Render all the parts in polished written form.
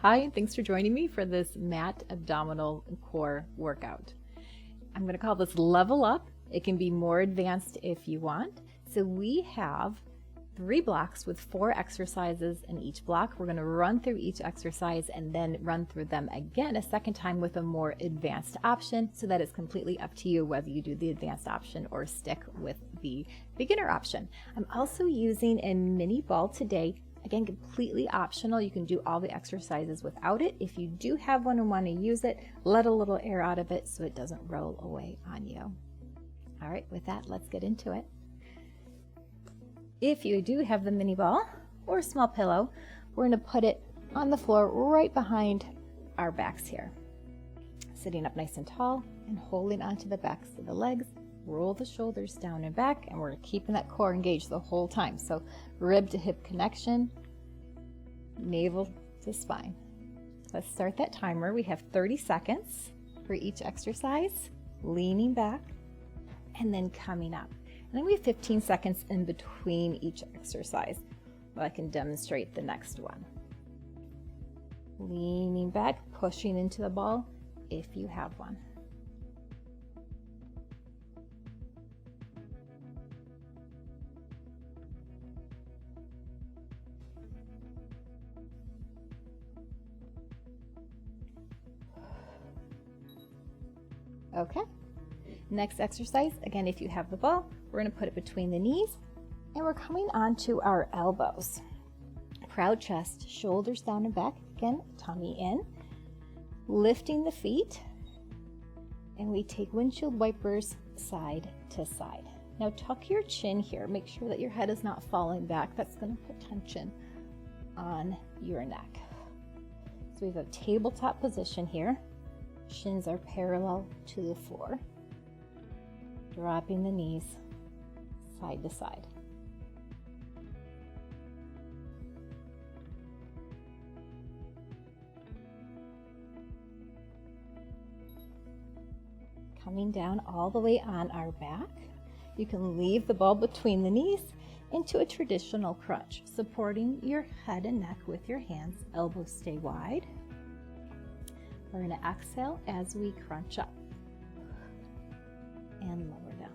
Hi, and thanks for joining me for this mat abdominal core workout. I'm going to call this Level Up. It can be more advanced if you want. So we have 3 blocks with 4 exercises in each block. We're going to run through each exercise and then run through them again a second time with a more advanced option, so that it's completely up to you whether you do the advanced option or stick with the beginner option. I'm also using a mini ball today. Again, completely optional. You can do all the exercises without it. If you do have one and want to use it, let a little air out of it so it doesn't roll away on you. All right, with that, let's get into it. If you do have the mini ball or a small pillow, we're going to put it on the floor right behind our backs here. Sitting up nice and tall and holding onto the backs of the legs. Roll the shoulders down and back, and we're keeping that core engaged the whole time. So rib to hip connection, navel to spine. Let's start that timer. We have 30 seconds for each exercise, leaning back and then coming up. And then we have 15 seconds in between each exercise. Well, I can demonstrate the next one. Leaning back, pushing into the ball if you have one. Okay, next exercise, again, if you have the ball, we're going to put it between the knees and we're coming onto our elbows. Proud chest, shoulders down and back, again, tummy in, lifting the feet, and we take windshield wipers side to side. Now tuck your chin here, make sure that your head is not falling back. That's going to put tension on your neck. So we have a tabletop position here. Shins are parallel to the floor. Dropping the knees side to side. Coming down all the way on our back. You can leave the ball between the knees into a traditional crunch, supporting your head and neck with your hands. Elbows stay wide. We're going to exhale as we crunch up and lower down.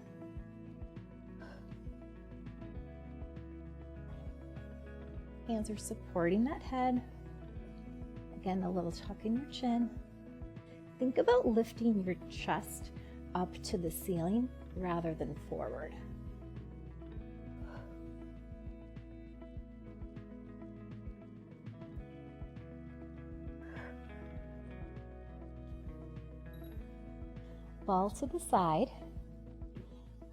Hands are supporting that head. Again, a little tuck in your chin. Think about lifting your chest up to the ceiling rather than forward. Ball to the side,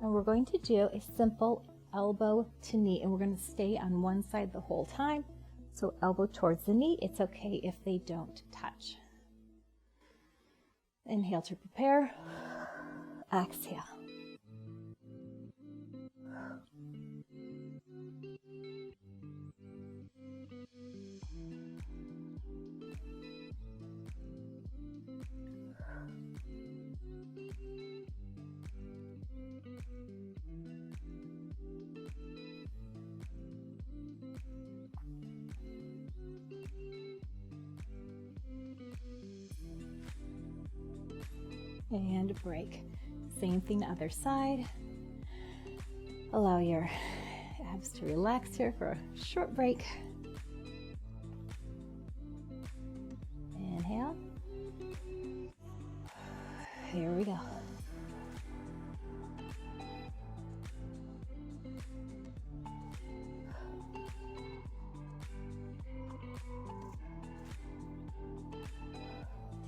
and we're going to do a simple elbow to knee, and we're going to stay on one side the whole time. So elbow towards the knee, it's okay if they don't touch. Inhale to prepare, exhale. And break. Same thing other side. Allow your abs to relax here for a short break. Inhale. Here we go.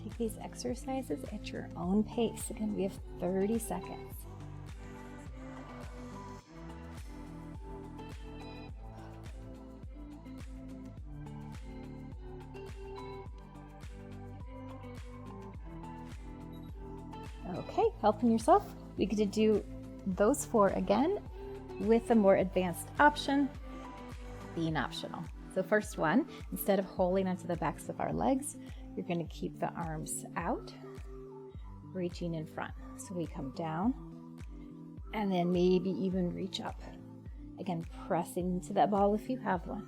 Take these exercises at your own pace. Again, we have 30 seconds. Okay, helping yourself. We get to do those 4 again with a more advanced option being optional. So first one, instead of holding onto the backs of our legs, you're going to keep the arms out, reaching in front. So we come down and then maybe even reach up. Again, pressing into that ball if you have one.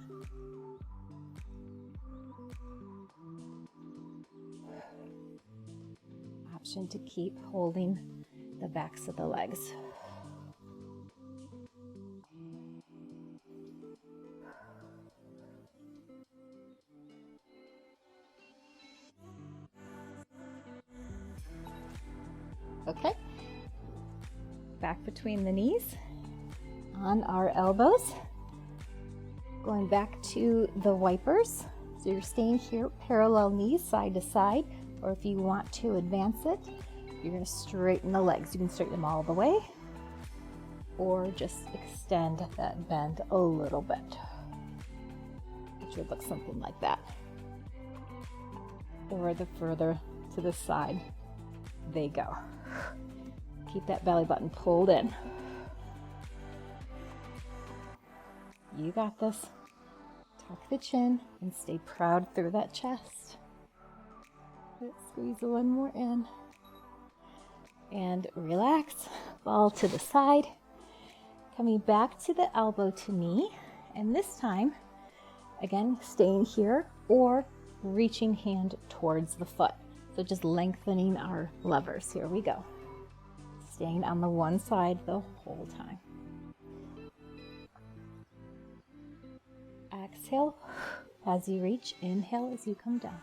position to keep holding the backs of the legs. Okay, back between the knees, on our elbows, going back to the wipers. So you're staying here, parallel knees side to side, or if you want to advance it, you're going to straighten the legs. You can straighten them all the way, or just extend that bend a little bit, which would look something like that. Or the further to the side they go. Keep that belly button pulled in. You got this. Tuck the chin and stay proud through that chest. Let's squeeze one more in. And relax. Ball to the side. Coming back to the elbow to knee. And this time, again, staying here or reaching hand towards the foot. So just lengthening our levers. Here we go. Staying on the one side the whole time. Exhale as you reach. Inhale as you come down.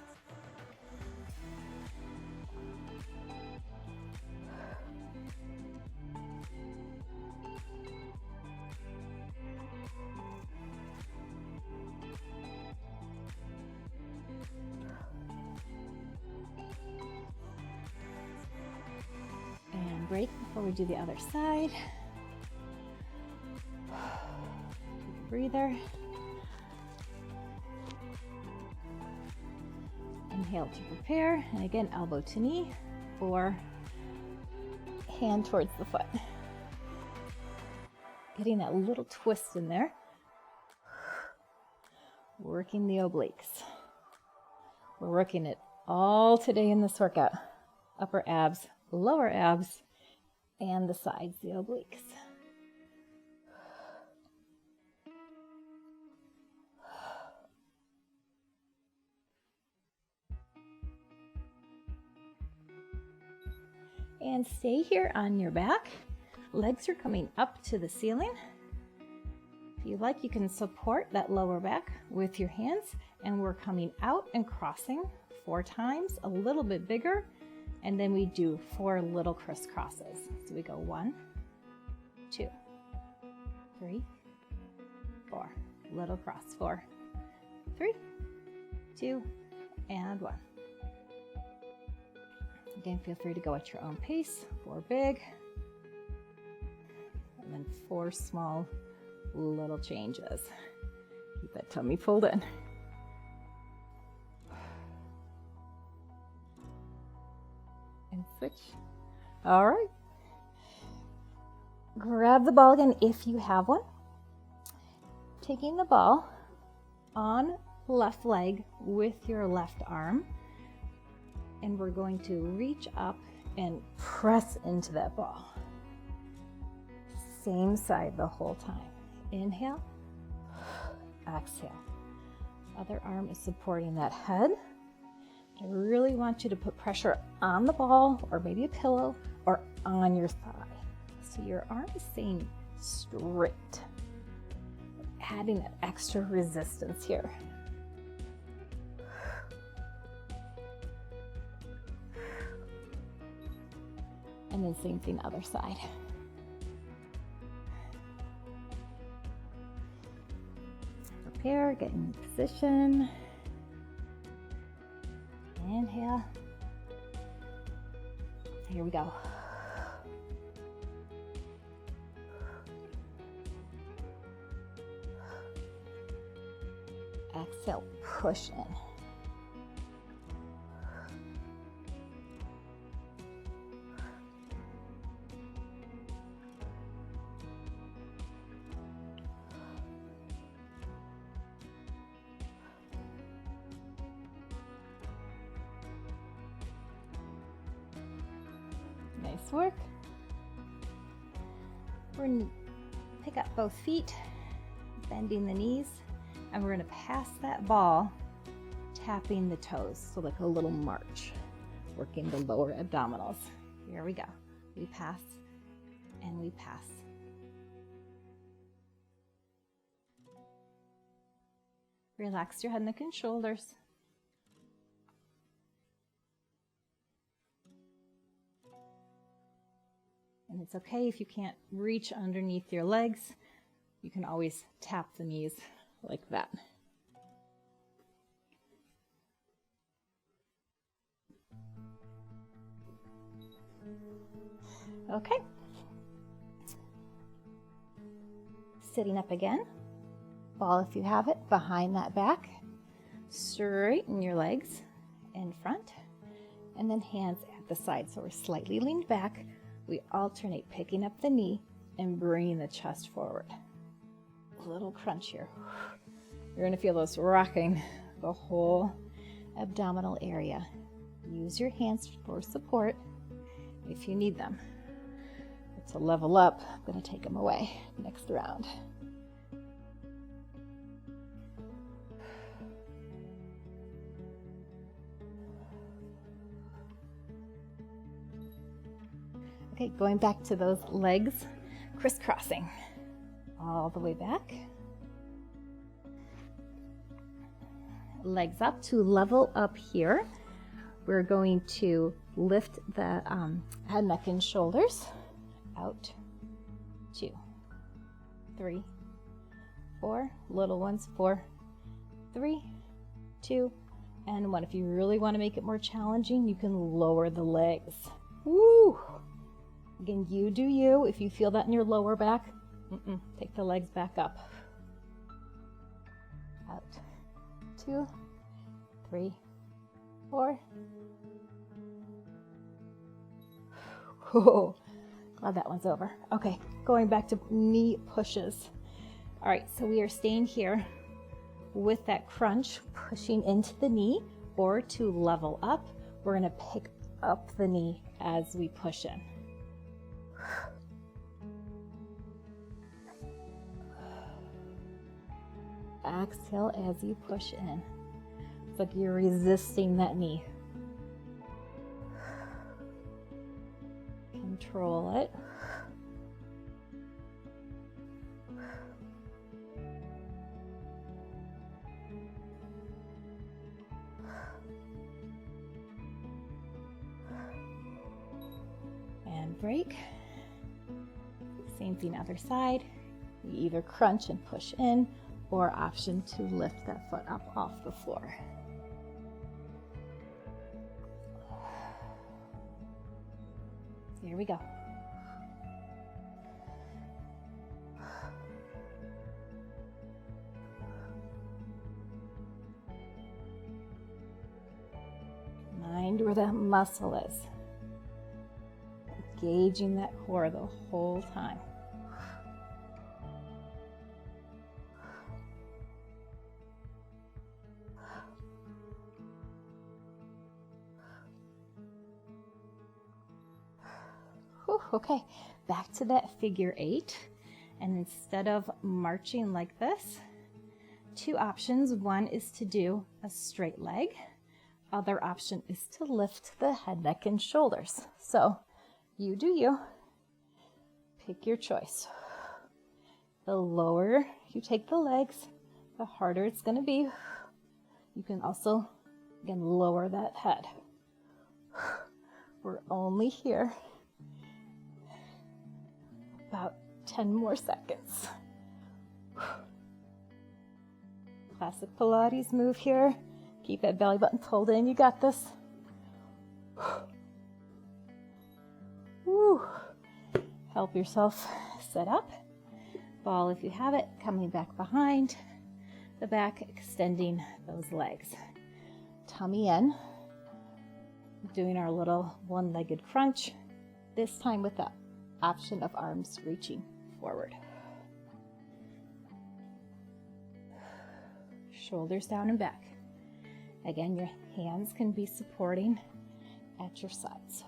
And break before we do the other side. Take a breather. Inhale to prepare, and again, elbow to knee or hand towards the foot. Getting that little twist in there. Working the obliques. We're working it all today in this workout. Upper abs, lower abs, and the sides, the obliques. And stay here on your back. Legs are coming up to the ceiling. If you like, you can support that lower back with your hands, and we're coming out and crossing 4 times, a little bit bigger, and then we do 4 little crisscrosses. So we go 1, 2, 3, 4. Little cross. 4, 3, 2, and 1. Again, feel free to go at your own pace. 4 big, and then 4 small little changes. Keep that tummy pulled in. And switch. All right. Grab the ball again if you have one. Taking the ball on left leg with your left arm. And we're going to reach up and press into that ball. Same side the whole time. Inhale, exhale. Other arm is supporting that head. I really want you to put pressure on the ball or maybe a pillow or on your thigh. So your arm is staying straight. Adding that extra resistance here. And then same thing other side. Prepare, get in position. Inhale. Here we go. Exhale, push in. Nice work. We're going to pick up both feet, bending the knees, and we're going to pass that ball, tapping the toes, so like a little march. working the lower abdominals. Here we go. We pass and we pass. Relax your head, neck, and shoulders. And it's okay if you can't reach underneath your legs. You can always tap the knees like that. Okay. Sitting up again. Ball, if you have it, behind that back. Straighten your legs in front. And then hands at the side. So we're slightly leaned back. We alternate picking up the knee and bringing the chest forward. A little crunch here. You're going to feel those rocking the whole abdominal area. Use your hands for support if you need them. To level up, I'm going to take them away next round. Okay, going back to those legs, crisscrossing all the way back. Legs up to level up here. We're going to lift the head, neck, and shoulders. Out, 2, 3, 4, little ones, 4, 3, 2, and 1. If you really want to make it more challenging, you can lower the legs. Woo! Again, you do you. If you feel that in your lower back, take the legs back up. Out, 2, 3, 4. Whoa. Glad that one's over. Okay, going back to knee pushes. All right, so we are staying here with that crunch, pushing into the knee, or to level up, we're gonna pick up the knee as we push in. Exhale as you push in. It's like you're resisting that knee. Control it. And break. Same thing other side. You either crunch and push in, or option to lift that foot up off the floor. Here we go. Mind where that muscle is. Engaging that core the whole time. Okay, back to that figure 8. And instead of marching like this, 2 options. One is to do a straight leg. Other option is to lift the head, neck, and shoulders. So you do you. Pick your choice. The lower you take the legs, the harder it's going to be. You can also, again, lower that head. We're only here about 10 more seconds. Classic Pilates move here. Keep that belly button pulled in. You got this. Woo. Help yourself sit up. Ball, if you have it, coming back behind the back, extending those legs. Tummy in. Doing our little one-legged crunch, this time with the option of arms reaching forward. Shoulders down and back. Again, your hands can be supporting at your sides.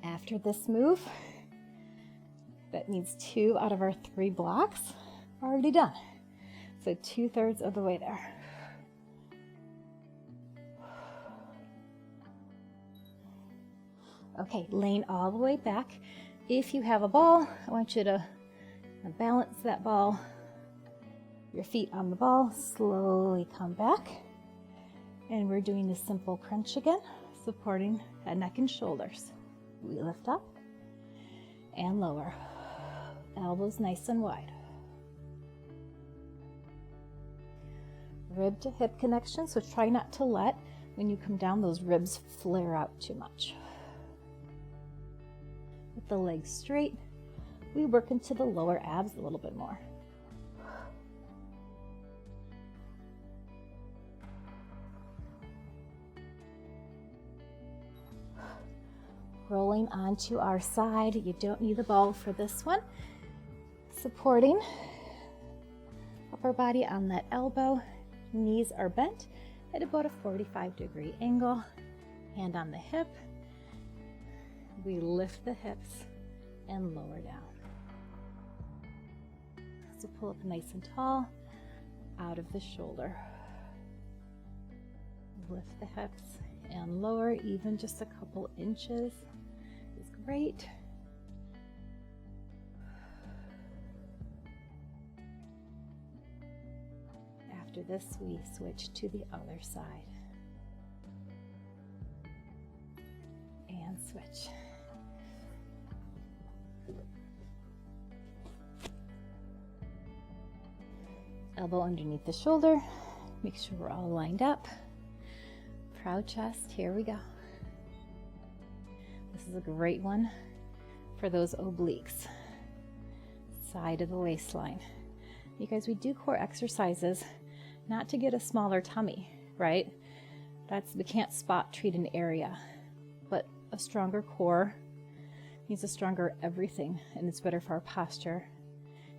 After this move, that means 2 out of our 3 blocks are already done. So 2/3 of the way there. Okay, lean all the way back. If you have a ball, I want you to balance that ball, your feet on the ball, slowly come back. And we're doing the simple crunch again, supporting head, neck, and shoulders. We lift up and lower. Elbows nice and wide. Rib to hip connection, so try not to let, when you come down, those ribs flare out too much. With the legs straight, we work into the lower abs a little bit more. Rolling onto our side. You don't need the ball for this one. Supporting upper body on that elbow. Knees are bent at about a 45-degree angle. Hand on the hip. We lift the hips and lower down. So pull up nice and tall out of the shoulder. Lift the hips and lower, even just a couple inches is great. After this, we switch to the other side. And switch. Elbow underneath the shoulder. Make sure we're all lined up. Proud chest, here we go. This is a great one for those obliques. Side of the waistline. You guys, we do core exercises not to get a smaller tummy, right? We can't spot treat an area, but a stronger core means a stronger everything, and it's better for our posture,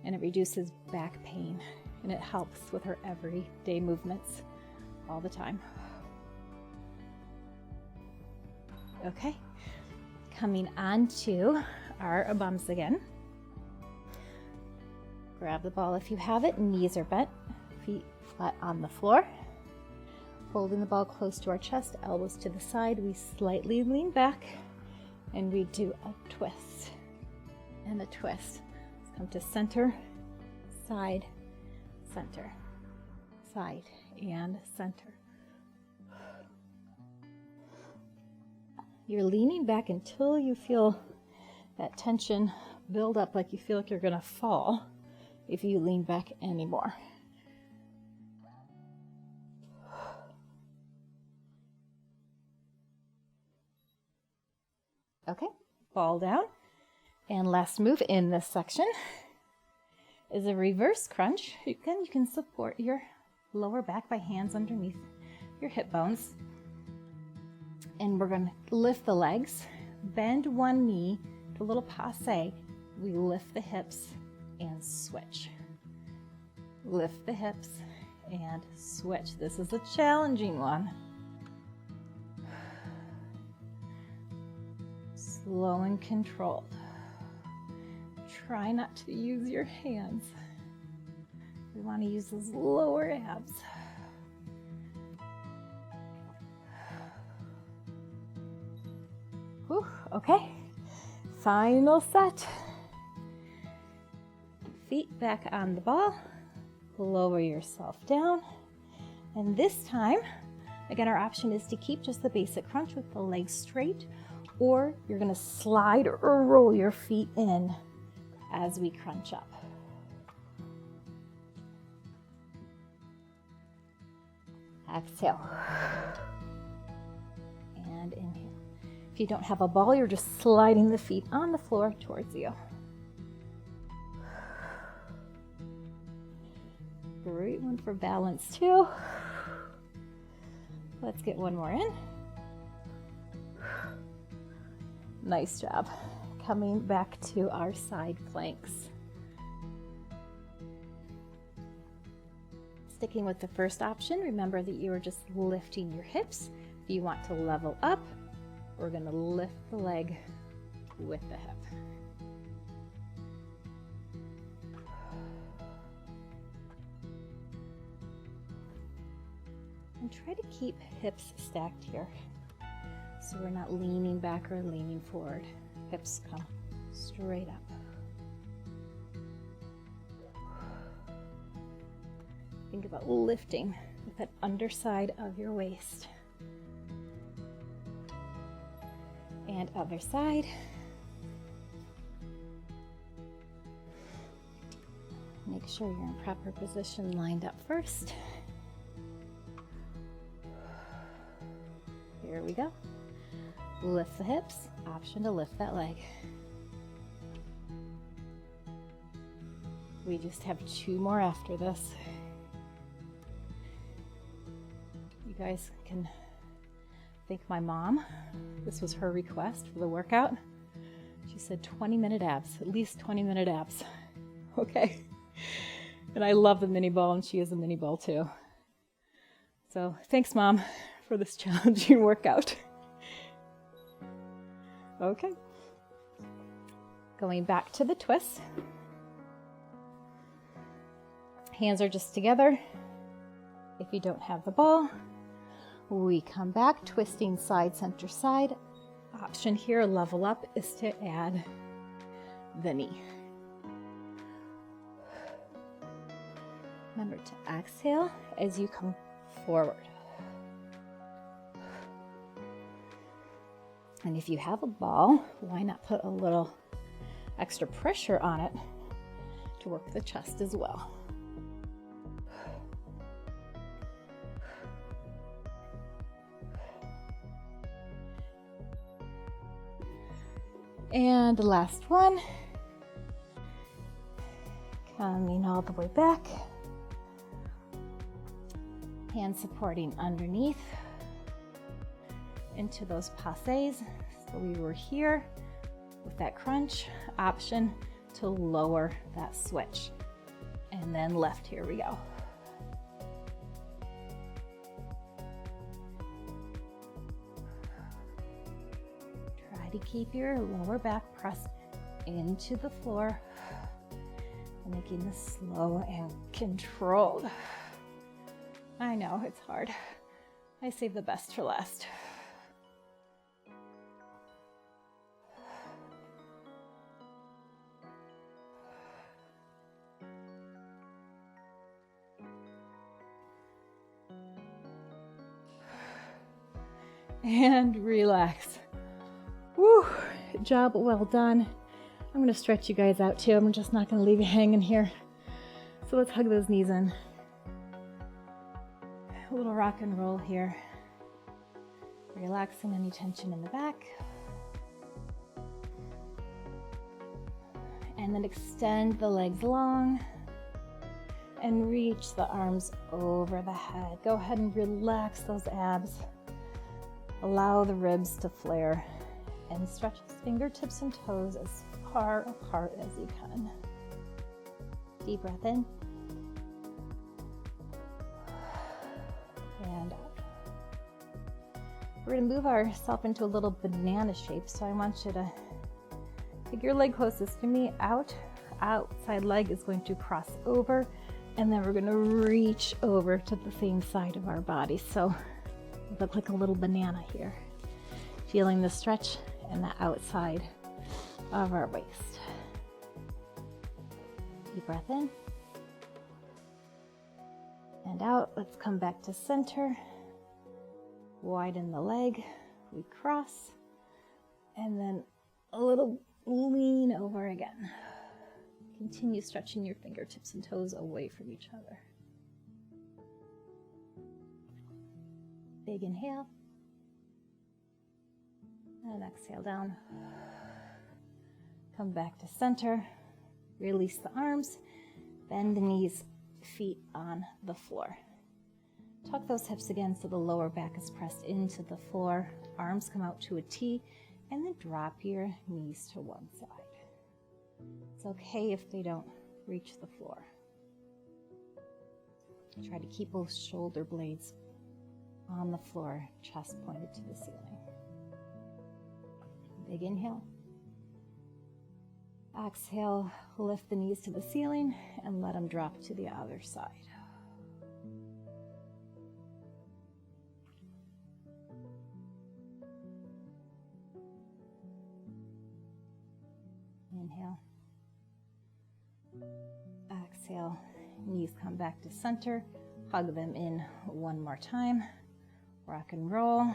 and it reduces back pain, and it helps with our everyday movements all the time. Okay, coming on to our bums again. Grab the ball if you have it, knees are bent, feet flat on the floor. Holding the ball close to our chest, elbows to the side, we slightly lean back and we do a twist and a twist. Let's come to center, side, center, side, and center. You're leaning back until you feel that tension build up, like you feel like you're gonna fall if you lean back anymore. Okay, ball down. And last move in this section is a reverse crunch. Again, you can support your lower back by hands underneath your hip bones. And we're going to lift the legs, bend one knee to a little passe. We lift the hips and switch. Lift the hips and switch. This is a challenging one. Slow and controlled. Try not to use your hands. We want to use those lower abs. Whew, okay, final set. Feet back on the ball, lower yourself down. And this time, again, our option is to keep just the basic crunch with the legs straight, or you're gonna slide or roll your feet in as we crunch up. Exhale. And inhale. If you don't have a ball, you're just sliding the feet on the floor towards you. Great one for balance too. Let's get one more in. Nice job. Coming back to our side planks. Sticking with the first option, remember that you are just lifting your hips. If you want to level up, we're going to lift the leg with the hip. And try to keep hips stacked here. So we're not leaning back or leaning forward. Hips come straight up. Think about lifting with that underside of your waist. And other side. Make sure you're in proper position, lined up first. Here we go. Lift the hips, option to lift that leg. We just have 2 more after this. You guys can thank my mom. This was her request for the workout. She said 20-minute abs, at least 20-minute abs. Okay. And I love the mini ball, and she is a mini ball too. So thanks, Mom, for this challenging workout. Okay. Going back to the twist. Hands are just together. If you don't have the ball, we come back, twisting side, center, side. Option here, level up, is to add the knee. Remember to exhale as you come forward. And if you have a ball, why not put a little extra pressure on it to work the chest as well. And the last one, coming all the way back. Hands supporting underneath into those passes. So we were here with that crunch, option to lower that switch. And then left, here we go. Try to keep your lower back pressed into the floor, making this slow and controlled. I know, it's hard. I save the best for last. And relax. Woo, job well done. I'm gonna stretch you guys out too. I'm just not gonna leave you hanging here. So let's hug those knees in. A little rock and roll here. Relaxing any tension in the back. And then extend the legs long and reach the arms over the head. Go ahead and relax those abs. Allow the ribs to flare and stretch fingertips and toes as far apart as you can. Deep breath in. And out. We're going to move ourselves into a little banana shape, so I want you to take your leg closest to me, out. Outside leg is going to cross over, and then we're going to reach over to the same side of our body. So we look like a little banana here. Feeling the stretch and the outside of our waist. Deep breath in. And out. Let's come back to center. Widen the leg. We cross. And then a little lean over again. Continue stretching your fingertips and toes away from each other. Big inhale. And exhale down. Come back to center. Release the arms. Bend the knees, feet on the floor. Tuck those hips again so the lower back is pressed into the floor. Arms come out to a T, and then drop your knees to one side. It's okay if they don't reach the floor. Try to keep both shoulder blades on the floor, chest pointed to the ceiling. Big inhale. Exhale, lift the knees to the ceiling and let them drop to the other side. Inhale. Exhale. Knees come back to center. Hug them in one more time. Rock and roll.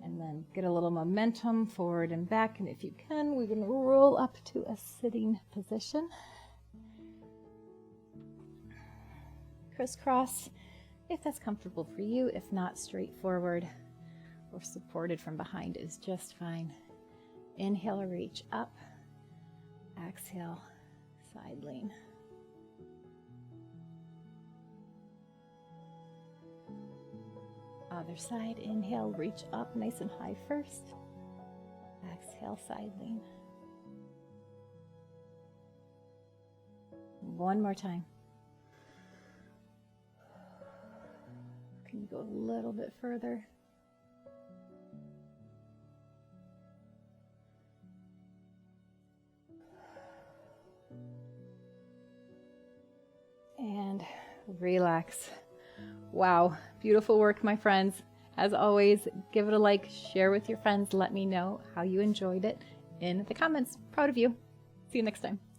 And then get a little momentum forward and back. And if you can, we're going to roll up to a sitting position. Crisscross, if that's comfortable for you. If not, straight forward or supported from behind is just fine. Inhale, reach up. Exhale, side lean. Other side, inhale, reach up nice and high first. Exhale, side lean. One more time. Can you go a little bit further? And relax. Wow, beautiful work, my friends. As always, give it a like, share with your friends, let me know how you enjoyed it in the comments. Proud of you. See you next time.